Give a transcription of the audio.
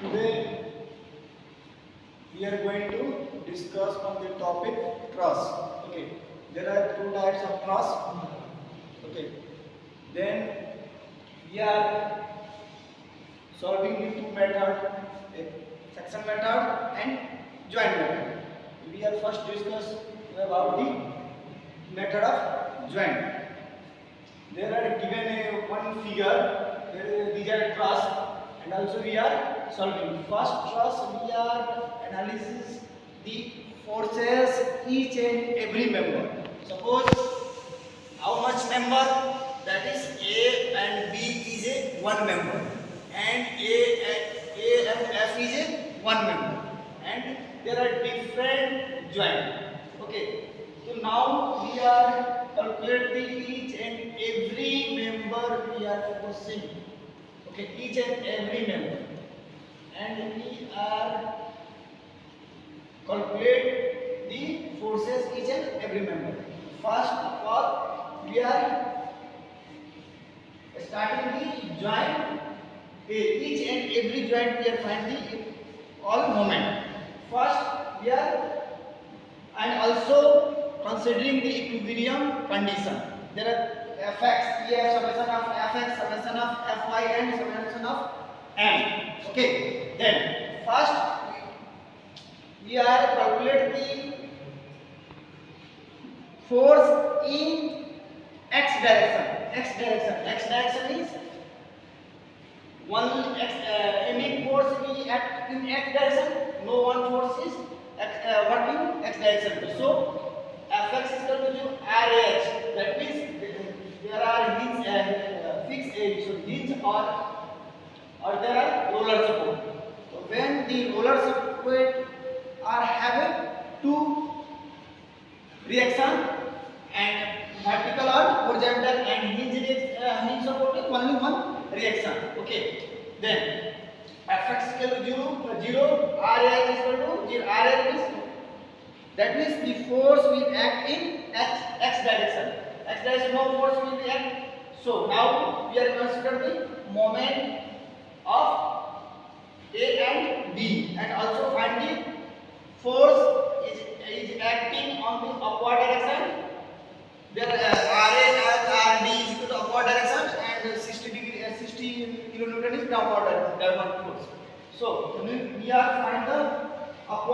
Today we are going to discuss on the topic truss. Okay, there are two types of truss. Okay, then we are solving the two methods, a section method and joint method. We are first discuss about the method of joint. There are given a one figure. These are truss, and also we are solving. First truss we are analysis the forces each and every member. Suppose how much member, that is A and B is a one member, and A and F is a one member, and there are different joint. Okay, so now we are calculating each and every member we are focusing. Okay, each and every member, and we are calculate the forces each and every member. First of all, we are starting the joint A. Each and every joint we are finding all moment. First we are, and also considering the equilibrium condition. There are fx, we have summation of fx, summation of fy, and summation of m. Okay, then first we are calculate the force in x direction. X direction is one x, any force we act in x direction. No one force is working x direction. So fx is equal to rh. That means there are hinge fixed hinge or there are roller support. So when the roller support are having two reaction, and vertical or horizontal, and hinge support is only one reaction. Okay, then fx is equal to 0, rh is equal to 0. Rh is, that means the force will act in x direction. X direction no force will be act. So now we are consider the moment of A and B, and also find the force is acting on the upward direction. There RA and RD is equal to upward direction, and 60 kilonewton is downward force. So we are find the upward